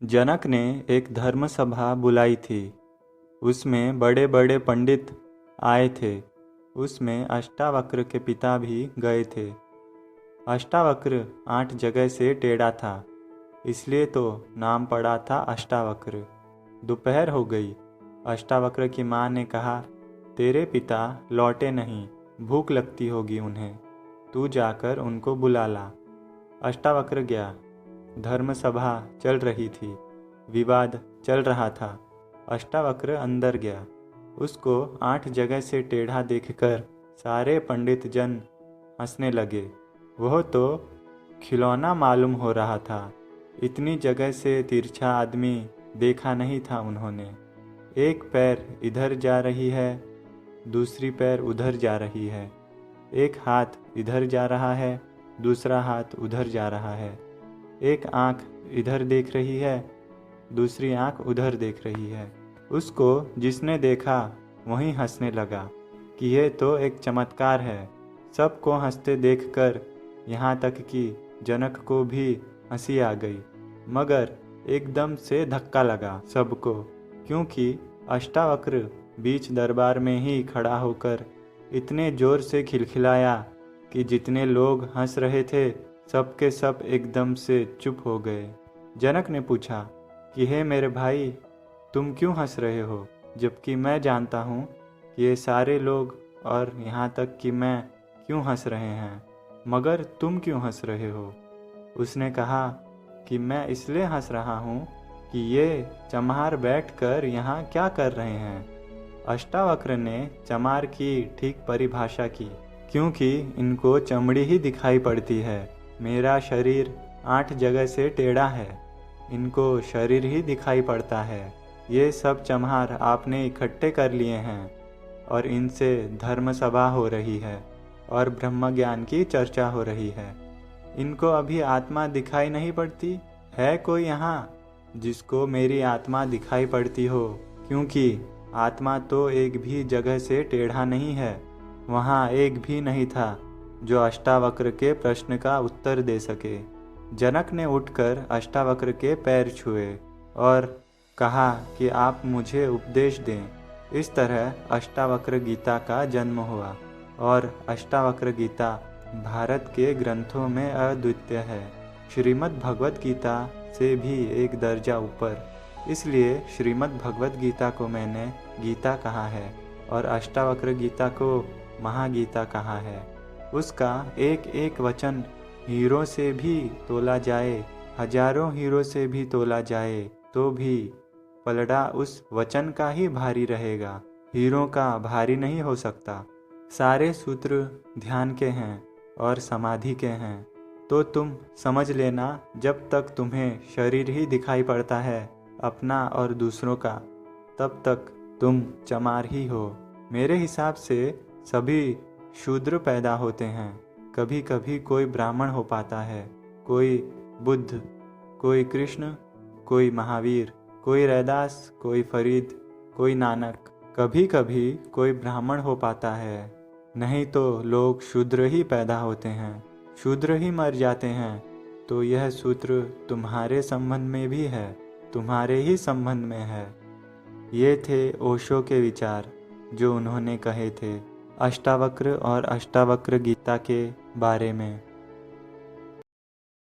जनक ने एक धर्म सभा बुलाई थी। उसमें बड़े बड़े पंडित आए थे। उसमें अष्टावक्र के पिता भी गए थे। अष्टावक्र 8 जगह से टेढ़ा था, इसलिए तो नाम पड़ा था अष्टावक्र। दोपहर हो गई। अष्टावक्र की माँ ने कहा, तेरे पिता लौटे नहीं, भूख लगती होगी उन्हें, तू जाकर उनको बुला ला। अष्टावक्र गया। धर्म सभा चल रही थी, विवाद चल रहा था। अष्टावक्र अंदर गया। उसको 8 जगह से टेढ़ा देखकर सारे पंडित जन हंसने लगे। वह तो खिलौना मालूम हो रहा था। इतनी जगह से तिरछा आदमी देखा नहीं था उन्होंने। एक पैर इधर जा रही है, दूसरी पैर उधर जा रही है। एक हाथ इधर जा रहा है, दूसरा हाथ उधर जा रहा है। एक आँख इधर देख रही है, दूसरी आँख उधर देख रही है। उसको जिसने देखा वहीं हंसने लगा कि यह तो एक चमत्कार है। सबको हंसते देखकर यहाँ तक कि जनक को भी हंसी आ गई, मगर एकदम से धक्का लगा सबको, क्योंकि अष्टावक्र बीच दरबार में ही खड़ा होकर इतने जोर से खिलखिलाया कि जितने लोग हंस रहे थे सबके सब एकदम से चुप हो गए। जनक ने पूछा कि हे मेरे भाई, तुम क्यों हंस रहे हो, जबकि मैं जानता हूँ कि ये सारे लोग और यहाँ तक कि मैं क्यों हंस रहे हैं, मगर तुम क्यों हंस रहे हो? उसने कहा कि मैं इसलिए हंस रहा हूँ कि ये चमार बैठकर यहाँ क्या कर रहे हैं। अष्टावक्र ने चमार की ठीक परिभाषा की, क्योंकि इनको चमड़ी ही दिखाई पड़ती है। मेरा शरीर 8 जगह से टेढ़ा है, इनको शरीर ही दिखाई पड़ता है। ये सब चम्हार आपने इकट्ठे कर लिए हैं और इनसे धर्म सभा हो रही है और ब्रह्म ज्ञान की चर्चा हो रही है। इनको अभी आत्मा दिखाई नहीं पड़ती? है कोई यहाँ जिसको मेरी आत्मा दिखाई पड़ती हो? क्योंकि आत्मा तो एक भी जगह से टेढ़ा नहीं है। वहाँ एक भी नहीं था जो अष्टावक्र के प्रश्न का उत्तर दे सके। जनक ने उठकर अष्टावक्र के पैर छुए और कहा कि आप मुझे उपदेश दें। इस तरह अष्टावक्र गीता का जन्म हुआ और अष्टावक्र गीता भारत के ग्रंथों में अद्वितीय है, श्रीमद् भगवत गीता से भी एक दर्जा ऊपर। इसलिए श्रीमद् भगवत गीता को मैंने गीता कहा है और अष्टावक्र गीता को महागीता कहा है। उसका एक एक वचन हीरों से भी तोला जाए, हजारों हीरों से भी तोला जाए, तो भी पलड़ा उस वचन का ही भारी रहेगा, हीरों का भारी नहीं हो सकता। सारे सूत्र ध्यान के हैं और समाधि के हैं। तो तुम समझ लेना, जब तक तुम्हें शरीर ही दिखाई पड़ता है अपना और दूसरों का, तब तक तुम चमार ही हो। मेरे हिसाब से सभी शूद्र पैदा होते हैं। कभी कभी कोई ब्राह्मण हो पाता है, कोई बुद्ध, कोई कृष्ण, कोई महावीर, कोई रैदास, कोई फरीद, कोई नानक। कभी कभी कोई ब्राह्मण हो पाता है, नहीं तो लोग शूद्र ही पैदा होते हैं, शूद्र ही मर जाते हैं। तो यह सूत्र तुम्हारे संबंध में भी है, तुम्हारे ही संबंध में है। ये थे ओशो के विचार जो उन्होंने कहे थे अष्टावक्र और अष्टावक्र गीता के बारे में।